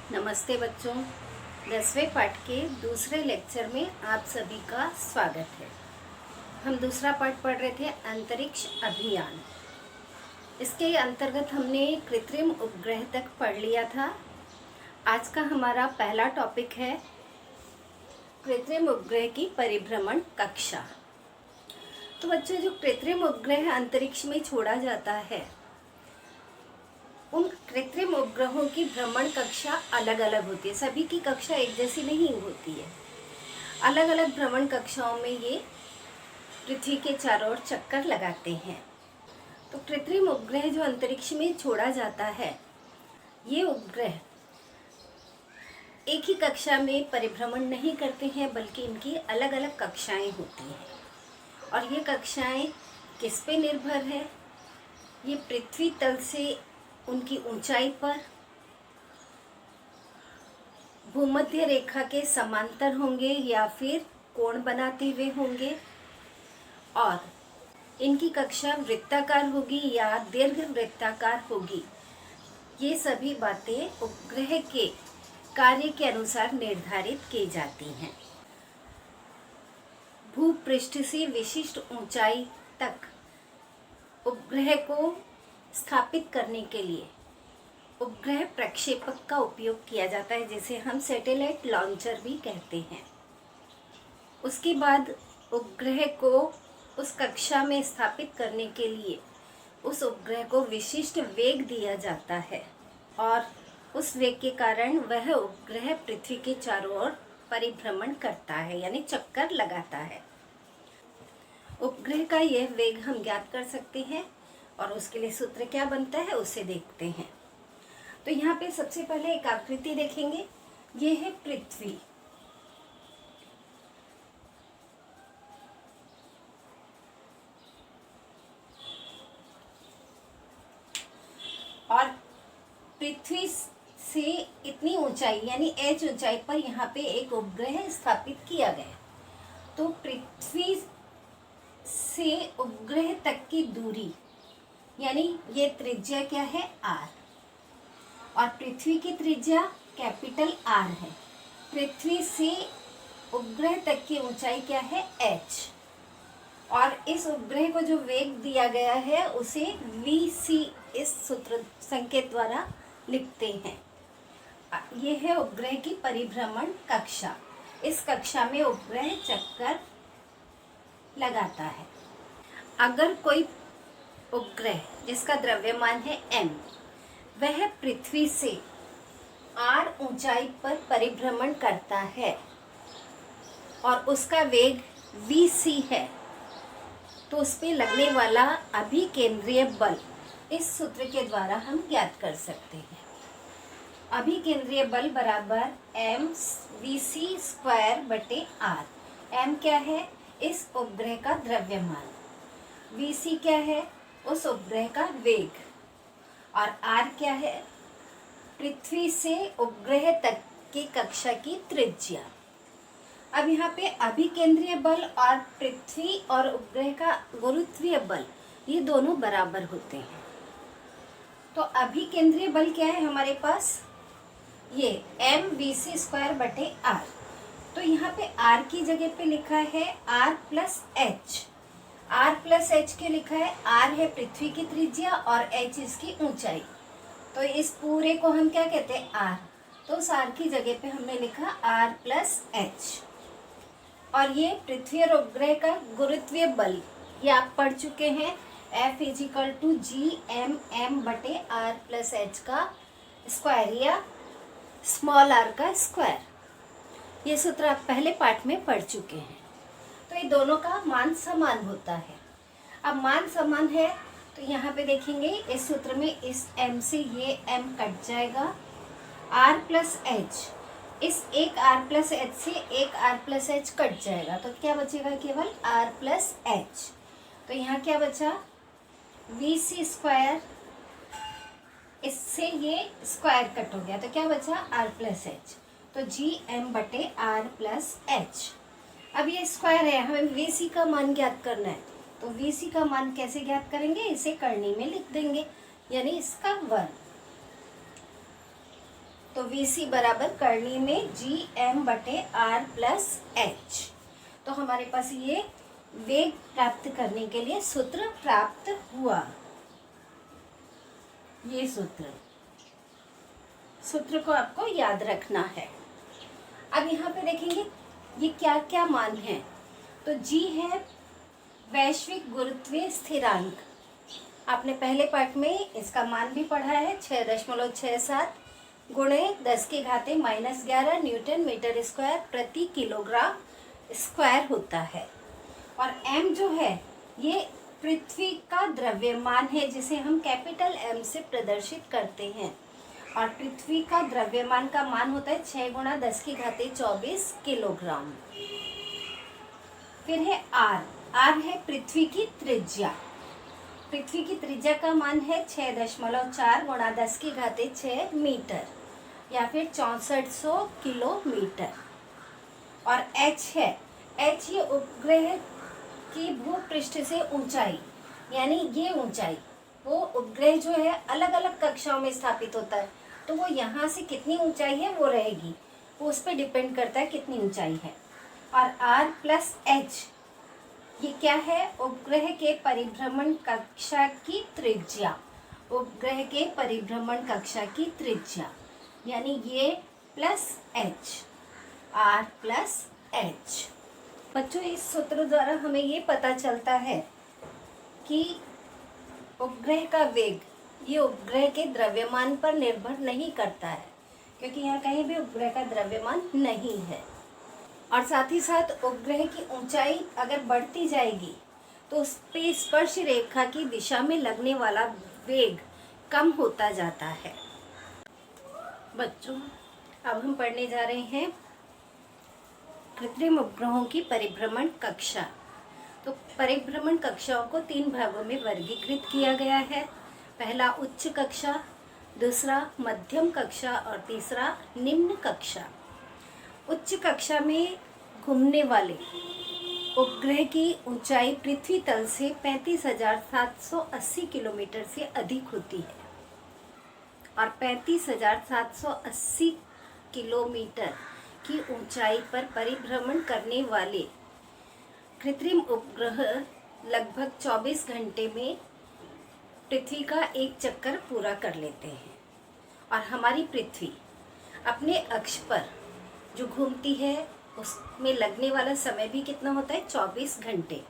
नमस्ते बच्चों। 10वें पाठ के दूसरे लेक्चर में आप सभी का स्वागत है। हम दूसरा पाठ पढ़ रहे थे अंतरिक्ष अभियान। इसके अंतर्गत हमने कृत्रिम उपग्रह तक पढ़ लिया था। आज का हमारा पहला टॉपिक है कृत्रिम उपग्रह की परिभ्रमण कक्षा। तो बच्चों, जो कृत्रिम उपग्रह अंतरिक्ष में छोड़ा जाता है, उन कृत्रिम उपग्रहों की भ्रमण कक्षा अलग अलग होती है। सभी की कक्षा एक जैसी नहीं होती है। अलग अलग भ्रमण कक्षाओं में ये पृथ्वी के चारों ओर चक्कर लगाते हैं। तो कृत्रिम उपग्रह जो अंतरिक्ष में छोड़ा जाता है, ये उपग्रह एक ही कक्षा में परिभ्रमण नहीं करते हैं, बल्कि इनकी अलग अलग कक्षाएं होती हैं। और ये कक्षाएं किस पे निर्भर है? ये पृथ्वी तल से उनकी ऊंचाई पर भूमध्य रेखा के समांतर होंगे या फिर कोण बनाते हुए होंगे, और इनकी कक्षा वृत्ताकार होगी या दीर्घ वृत्ताकार होगी। ये सभी बातें उपग्रह के कार्य के अनुसार निर्धारित की जाती हैं। भूपृष्ठ से विशिष्ट ऊंचाई तक उपग्रह को स्थापित करने के लिए उपग्रह प्रक्षेपक का उपयोग किया जाता है, जिसे हम सैटेलाइट लॉन्चर भी कहते हैं। उसके बाद उपग्रह को उस कक्षा में स्थापित करने के लिए उस उपग्रह को विशिष्ट वेग दिया जाता है, और उस वेग के कारण वह उपग्रह पृथ्वी के चारों ओर परिभ्रमण करता है, यानी चक्कर लगाता है। उपग्रह का यह वेग हम ज्ञात कर सकते हैं, और उसके लिए सूत्र क्या बनता है उसे देखते हैं। तो यहाँ पे सबसे पहले एक आकृति देखेंगे। ये है पृथ्वी। और पृथ्वी से इतनी ऊंचाई यानी h ऊंचाई पर यहाँ पे एक उपग्रह स्थापित किया गया। तो पृथ्वी से उपग्रह तक की दूरी यानी ये त्रिज्या क्या है? r। और पृथ्वी की त्रिज्या कैपिटल R है। पृथ्वी से उपग्रह तक की ऊंचाई क्या है? h। और इस उपग्रह को जो वेग दिया गया है उसे vc इस सूत्र संकेत द्वारा लिखते हैं। ये है उपग्रह की परिभ्रमण कक्षा। इस कक्षा में उपग्रह चक्कर लगाता है। अगर कोई उपग्रह जिसका द्रव्यमान है m, वह पृथ्वी से r ऊंचाई पर परिभ्रमण करता है और उसका वेग vc है, तो उस पर लगने वाला अभिकेंद्रीय बल इस सूत्र के द्वारा हम ज्ञात कर सकते हैं। अभिकेंद्रीय बल बराबर mvc स्क्वायर बटे r। m क्या है? इस उपग्रह का द्रव्यमान। vc क्या है? उस उपग्रह का वेग। और r क्या है? पृथ्वी से उपग्रह तक की कक्षा की त्रिज्या। अब यहाँ पे अभिकेंद्रीय बल और पृथ्वी और उपग्रह का गुरुत्वीय बल, ये दोनों बराबर होते हैं। तो अभिकेंद्रीय बल क्या है हमारे पास? ये mvc स्क्वायर बटे r। तो यहाँ पे r की जगह पे लिखा है r plus h। r plus H के लिखा है, r है पृथ्वी की त्रिज्या और h इसकी ऊंचाई। तो इस पूरे को हम क्या कहते हैं? r। तो उस r की जगह पे हमने लिखा r प्लस एच। और ये पृथ्वी और उपग्रह का गुरुत्वीय बल, ये आप पढ़ चुके हैं। F = G बटे r प्लस एच का स्क्वायर या स्मॉल r का स्क्वायर। ये सूत्र आप पहले पाठ में पढ़ चुके हैं। तो ये दोनों का मान समान होता है। अब मान समान है तो यहाँ पे देखेंगे इस सूत्र में इस m से ये m कट जाएगा। r प्लस h, इस एक r प्लस h से एक r प्लस h कट जाएगा, तो क्या बचेगा? केवल r प्लस h। तो यहाँ क्या बचा? vc स्क्वायर, इससे ये स्क्वायर कट हो गया, तो क्या बचा? r plus h। तो gm बटे r प्लस h। अब ये स्क्वायर है, हमें vc का मान ज्ञात करना है। तो vc का मान कैसे ज्ञात करेंगे? इसे करनी में लिख देंगे, यानी इसका वर्ग। तो VC बराबर करनी में GM/R+H। तो हमारे पास ये वेग प्राप्त करने के लिए सूत्र प्राप्त हुआ। ये सूत्र को आपको याद रखना है। अब यहाँ पे देखेंगे ये क्या क्या मान है। तो G है वैश्विक गुरुत्वीय स्थिरांक। आपने पहले पार्ट में इसका मान भी पढ़ा है, 6.67 गुणे 10⁻⁻11 न्यूटन मीटर स्क्वायर प्रति किलोग्राम स्क्वायर होता है। और M जो है ये पृथ्वी का द्रव्यमान है, जिसे हम कैपिटल M से प्रदर्शित करते हैं। और पृथ्वी का द्रव्यमान का मान होता है 6 × 10⁻24 किलोग्राम। फिर है R है पृथ्वी की त्रिज्या। पृथ्वी की त्रिज्या का मान है 6.4 × 10⁻6 मीटर या फिर 6400 किलोमीटर। और H है, H ये उपग्रह की भूपृष्ठ से ऊंचाई, यानी ये ऊंचाई, वो उपग्रह जो है अलग अलग कक्षाओं में स्थापित होता है, तो वो यहाँ से कितनी ऊंचाई है वो रहेगी, वो उस पर डिपेंड करता है कितनी ऊंचाई है। और R+H ये क्या है, उपग्रह के परिभ्रमण कक्षा की त्रिज्या। उपग्रह के परिभ्रमण कक्षा की त्रिज्या यानी ये प्लस H, R+H। बच्चों इस सूत्र द्वारा हमें ये पता चलता है कि उपग्रह का वेग ये उपग्रह के द्रव्यमान पर निर्भर नहीं करता है, क्योंकि यहाँ कहीं भी उपग्रह का द्रव्यमान नहीं है। और साथ ही साथ उपग्रह की ऊंचाई अगर बढ़ती जाएगी तो उस पे स्पर्श रेखा की दिशा में लगने वाला वेग कम होता जाता है। बच्चों अब हम पढ़ने जा रहे हैं कृत्रिम उपग्रहों की परिभ्रमण कक्षा। तो परिभ्रमण कक्षाओं को 3 भागों में वर्गीकृत किया गया है। पहला उच्च कक्षा, दूसरा मध्यम कक्षा और तीसरा निम्न कक्षा। उच्च कक्षा में घूमने वाले उपग्रह की ऊंचाई पृथ्वी तल से 35,780 किलोमीटर से अधिक होती है। और 35,780 किलोमीटर की ऊंचाई पर परिभ्रमण करने वाले कृत्रिम उपग्रह लगभग 24 घंटे में पृथ्वी का एक चक्कर पूरा कर लेते हैं। और हमारी पृथ्वी अपने अक्ष पर जो घूमती है उसमें लगने वाला समय भी कितना होता है, 24 घंटे।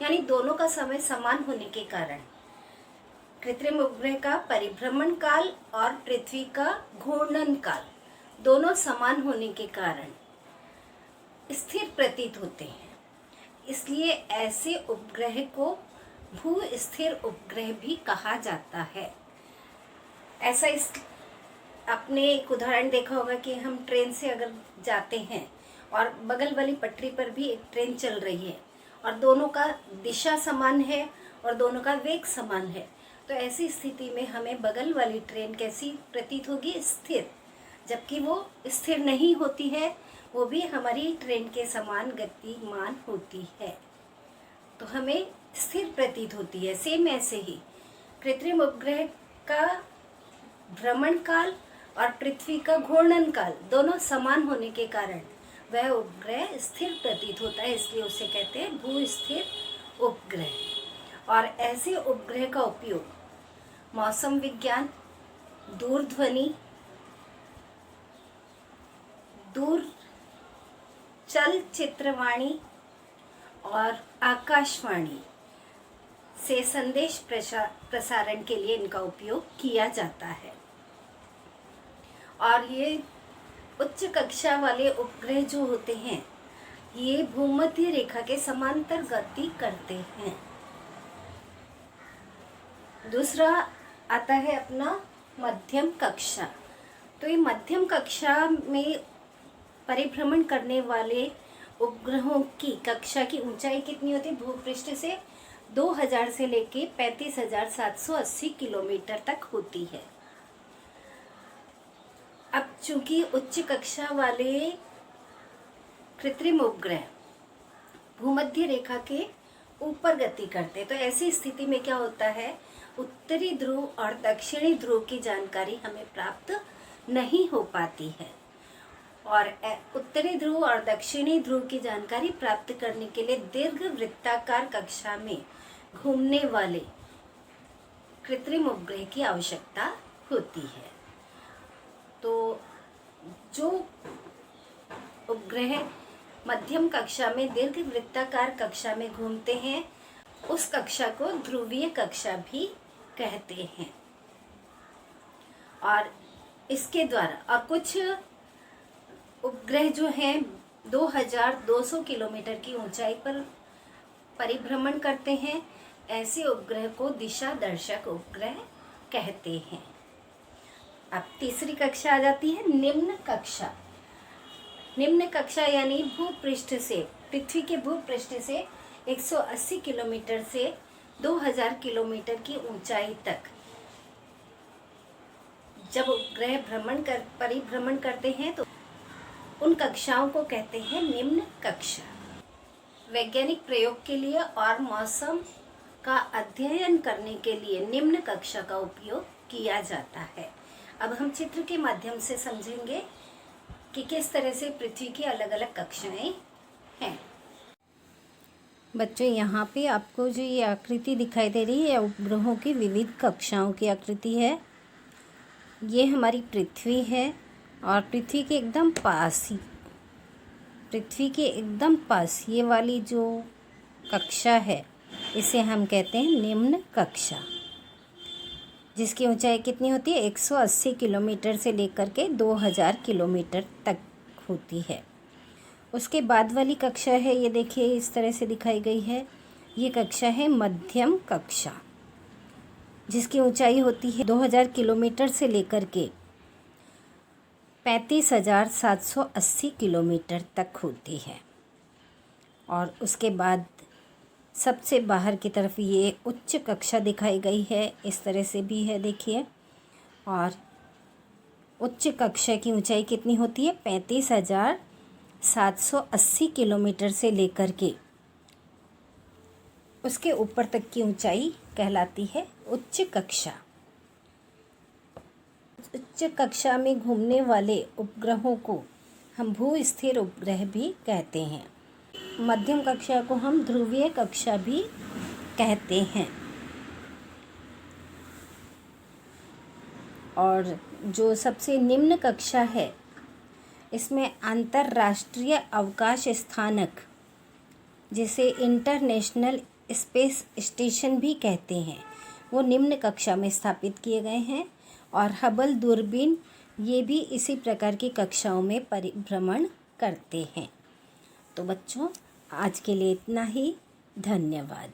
यानी दोनों का समय समान होने के कारण कृत्रिम उपग्रह का परिभ्रमण काल और पृथ्वी का घूर्णन काल दोनों समान होने के कारण स्थिर प्रतीत होते हैं। इसलिए ऐसे उपग्रह को भू स्थिर उपग्रह भी कहा जाता है। ऐसा इस आपने एक उदाहरण देखा होगा कि हम ट्रेन से अगर जाते हैं और बगल वाली पटरी पर भी एक ट्रेन चल रही है और दोनों का दिशा समान है और दोनों का वेग समान है, तो ऐसी स्थिति में हमें बगल वाली ट्रेन कैसी प्रतीत होगी, स्थिर, जबकि वो स्थिर नहीं होती है, वो भी हमारी ट्रेन के समान गतिमान होती है, तो हमें स्थिर प्रतीत होती है। सेम ऐसे ही कृत्रिम उपग्रह का भ्रमण काल और पृथ्वी का घूर्णन काल दोनों समान होने के कारण वह उपग्रह स्थिर प्रतीत होता है, इसलिए उसे कहते हैं भू स्थिर उपग्रह। और ऐसे उपग्रह का उपयोग मौसम विज्ञान, दूरध्वनि, चलचित्रवाणी और आकाशवाणी से संदेश प्रसारण के लिए इनका उपयोग किया जाता है। और ये उच्च कक्षा वाले उपग्रह जो होते हैं ये भूमध्य रेखा के समांतर गति करते हैं। दूसरा आता है अपना मध्यम कक्षा। तो ये मध्यम कक्षा में परिभ्रमण करने वाले उपग्रहों की कक्षा की ऊंचाई कितनी होती है, भूपृष्ठ से 2000 से लेके 35,780 किलोमीटर तक होती है। अब चूंकि उच्च कक्षा वाले कृत्रिम उपग्रह भूमध्य रेखा के ऊपर गति करते, तो ऐसी स्थिति में क्या होता है, उत्तरी ध्रुव और दक्षिणी ध्रुव की जानकारी हमें प्राप्त नहीं हो पाती है। और उत्तरी ध्रुव और दक्षिणी ध्रुव की जानकारी प्राप्त करने के लिए दीर्घ वृत्ताकार कक्षा में घूमने वाले कृत्रिम उपग्रह की आवश्यकता होती है। तो जो उपग्रह मध्यम कक्षा में दीर्घ वृत्ताकार कक्षा में घूमते हैं उस कक्षा को ध्रुवीय कक्षा भी कहते हैं। और इसके द्वारा और कुछ उपग्रह जो हैं 2200 किलोमीटर की ऊंचाई पर परिभ्रमण करते हैं, ऐसे उपग्रह को दिशा दर्शक उपग्रह कहते हैं। अब तीसरी कक्षा आ जाती है निम्न कक्षा। निम्न कक्षा यानी भूपृष्ठ से, पृथ्वी के भूपृष्ठ से 180 किलोमीटर से 2000 किलोमीटर की ऊंचाई तक जब उपग्रह परिभ्रमण करते हैं तो उन कक्षाओं को कहते हैं निम्न कक्षा। वैज्ञानिक प्रयोग के लिए और मौसम का अध्ययन करने के लिए निम्न कक्षा का उपयोग किया जाता है। अब हम चित्र के माध्यम से समझेंगे कि किस तरह से पृथ्वी की अलग अलग कक्षाएं हैं। बच्चों, यहाँ पे आपको जो ये आकृति दिखाई दे रही है उपग्रहों की विविध कक्षाओं की आकृति है। ये हमारी पृथ्वी है और पृथ्वी के एकदम पास ये वाली जो कक्षा है इसे हम कहते हैं निम्न कक्षा, जिसकी ऊंचाई कितनी होती है 180 किलोमीटर से लेकर के 2000 किलोमीटर तक होती है। उसके बाद वाली कक्षा है, ये देखिए इस तरह से दिखाई गई है, ये कक्षा है मध्यम कक्षा, जिसकी ऊंचाई होती है 2000 किलोमीटर से लेकर के 35,780 किलोमीटर तक होती है। और उसके बाद सबसे बाहर की तरफ ये उच्च कक्षा दिखाई गई है, इस तरह से भी है देखिए। और उच्च कक्षा की ऊंचाई कितनी होती है 35,780 किलोमीटर से लेकर के उसके ऊपर तक की ऊंचाई कहलाती है उच्च कक्षा। उच्च कक्षा में घूमने वाले उपग्रहों को हम भू-स्थिर उपग्रह भी कहते हैं। मध्यम कक्षा को हम ध्रुवीय कक्षा भी कहते हैं। और जो सबसे निम्न कक्षा है इसमें अंतर्राष्ट्रीय अवकाश स्थानक, जिसे इंटरनेशनल स्पेस स्टेशन भी कहते हैं, वो निम्न कक्षा में स्थापित किए गए हैं। और हबल दूरबीन ये भी इसी प्रकार की कक्षाओं में परिभ्रमण करते हैं। तो बच्चों, आज के लिए इतना ही। धन्यवाद।